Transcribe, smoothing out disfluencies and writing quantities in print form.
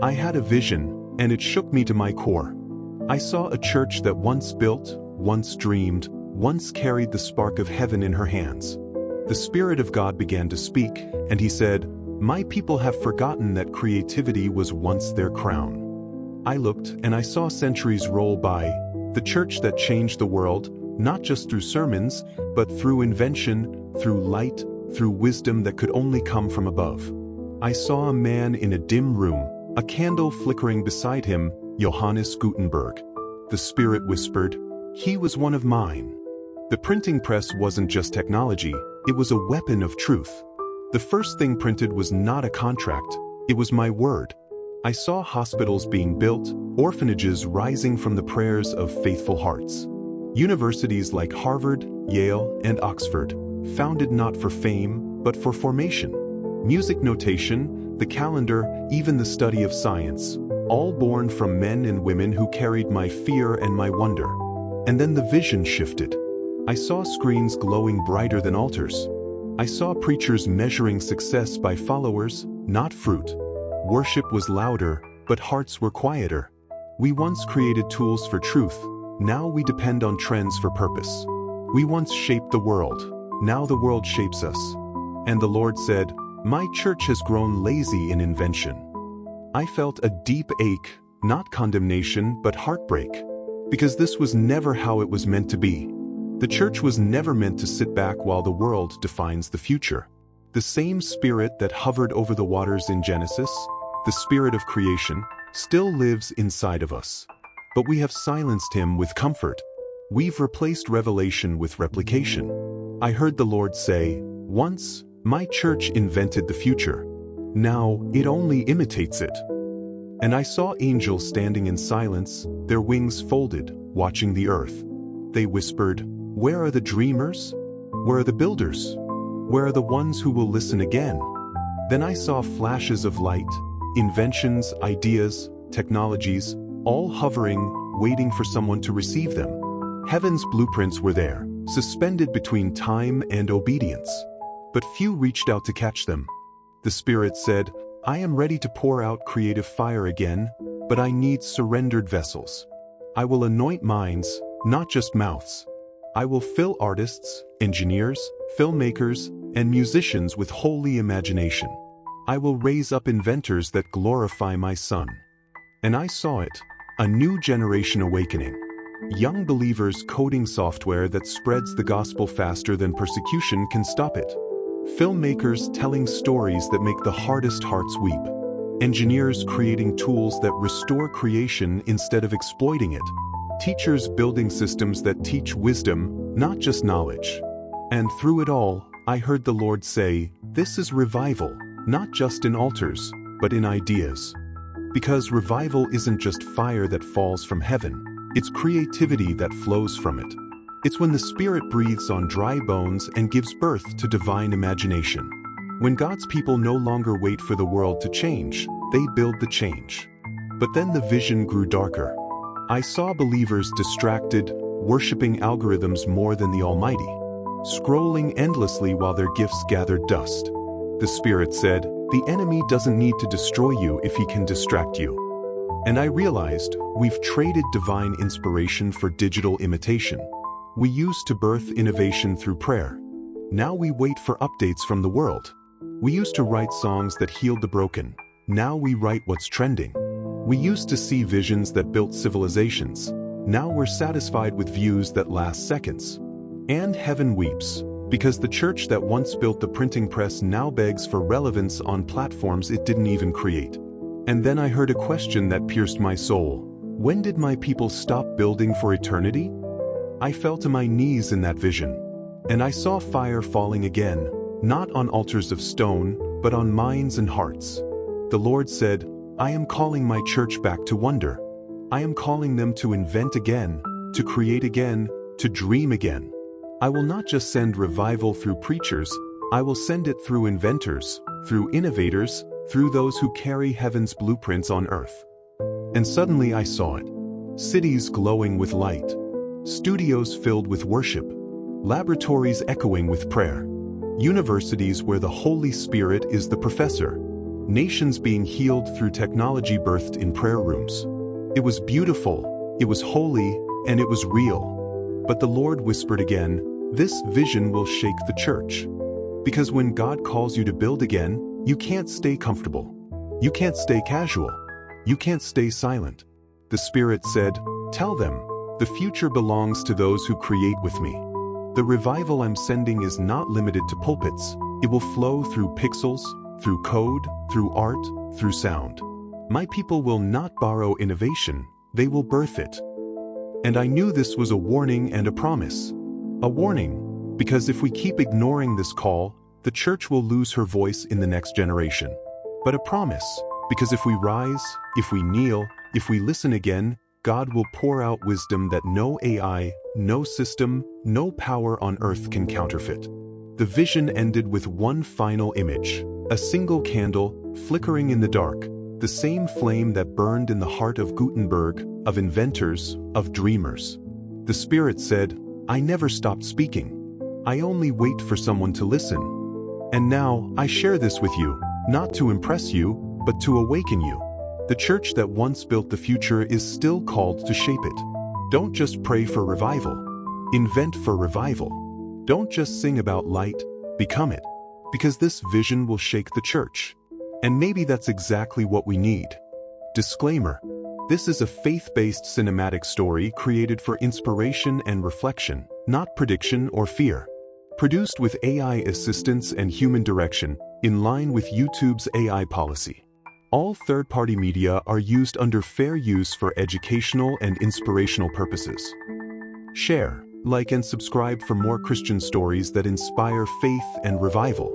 I had a vision, and it shook me to my core. I saw a church that once built, once dreamed, once carried the spark of heaven in her hands. The Spirit of God began to speak, and he said, "My people have forgotten that creativity was once their crown." I looked, and I saw centuries roll by, the church that changed the world, not just through sermons, but through invention, through light, through wisdom that could only come from above. I saw a man in a dim room, a candle flickering beside him, Johannes Gutenberg. The Spirit whispered, "He was one of mine." The printing press wasn't just technology, it was a weapon of truth. The first thing printed was not a contract, it was my word. I saw hospitals being built, orphanages rising from the prayers of faithful hearts. Universities like Harvard, Yale, and Oxford, founded not for fame, but for formation. Music notation, the calendar, even the study of science, all born from men and women who carried my fear and my wonder. And then the vision shifted. I saw screens glowing brighter than altars. I saw preachers measuring success by followers, not fruit. Worship was louder, but hearts were quieter. We once created tools for truth, now we depend on trends for purpose. We once shaped the world, now the world shapes us. And the Lord said, "My church has grown lazy in invention." I felt a deep ache, not condemnation, but heartbreak. Because this was never how it was meant to be. The church was never meant to sit back while the world defines the future. The same Spirit that hovered over the waters in Genesis, the Spirit of creation, still lives inside of us. But we have silenced him with comfort. We've replaced revelation with replication. I heard the Lord say, "Once, my church invented the future. Now, it only imitates it." And I saw angels standing in silence, their wings folded, watching the earth. They whispered, "Where are the dreamers? Where are the builders? Where are the ones who will listen again?" Then I saw flashes of light, inventions, ideas, technologies, all hovering, waiting for someone to receive them. Heaven's blueprints were there, suspended between time and obedience. But few reached out to catch them. The Spirit said, "I am ready to pour out creative fire again, but I need surrendered vessels. I will anoint minds, not just mouths. I will fill artists, engineers, filmmakers, and musicians with holy imagination. I will raise up inventors that glorify my Son." And I saw it, a new generation awakening. Young believers coding software that spreads the gospel faster than persecution can stop it. Filmmakers telling stories that make the hardest hearts weep. Engineers creating tools that restore creation instead of exploiting it. Teachers building systems that teach wisdom, not just knowledge. And through it all, I heard the Lord say, "This is revival, not just in altars, but in ideas." Because revival isn't just fire that falls from heaven, it's creativity that flows from it. It's when the Spirit breathes on dry bones and gives birth to divine imagination. When God's people no longer wait for the world to change, they build the change. But then the vision grew darker. I saw believers distracted, worshiping algorithms more than the Almighty, scrolling endlessly while their gifts gathered dust. The Spirit said, "The enemy doesn't need to destroy you if he can distract you." And I realized, we've traded divine inspiration for digital imitation. We used to birth innovation through prayer. Now we wait for updates from the world. We used to write songs that healed the broken. Now we write what's trending. We used to see visions that built civilizations. Now we're satisfied with views that last seconds. And heaven weeps, because the church that once built the printing press now begs for relevance on platforms it didn't even create. And then I heard a question that pierced my soul. When did my people stop building for eternity? I fell to my knees in that vision. And I saw fire falling again, not on altars of stone, but on minds and hearts. The Lord said, "I am calling my church back to wonder. I am calling them to invent again, to create again, to dream again. I will not just send revival through preachers, I will send it through inventors, through innovators, through those who carry heaven's blueprints on earth." And suddenly I saw it. Cities glowing with light. Studios filled with worship. Laboratories echoing with prayer. Universities where the Holy Spirit is the professor. nations being healed through technology birthed in prayer rooms. It was beautiful, it was holy, and it was real. But the Lord whispered again, "This vision will shake the church." Because when God calls you to build again, you can't stay comfortable. You can't stay casual. You can't stay silent. The Spirit said, "Tell them, the future belongs to those who create with me." The revival I'm sending is not limited to pulpits. It will flow through pixels, through code, through art, through sound. My people will not borrow innovation, they will birth it. And I knew this was a warning and a promise. A warning, because if we keep ignoring this call, the church will lose her voice in the next generation. But a promise, because if we rise, if we kneel, if we listen again, God will pour out wisdom that no AI, no system, no power on earth can counterfeit. The vision ended with one final image, a single candle, flickering in the dark, the same flame that burned in the heart of Gutenberg, of inventors, of dreamers. The Spirit said, "I never stopped speaking. I only wait for someone to listen." And now, I share this with you, not to impress you, but to awaken you. The church that once built the future is still called to shape it. Don't just pray for revival. Invent for revival. Don't just sing about light, become it. Because this vision will shake the church. And maybe that's exactly what we need. Disclaimer: this is a faith-based cinematic story created for inspiration and reflection, not prediction or fear. Produced with AI assistance and human direction, in line with YouTube's AI policy. All third-party media are used under fair use for educational and inspirational purposes. Share, like and subscribe for more Christian stories that inspire faith and revival.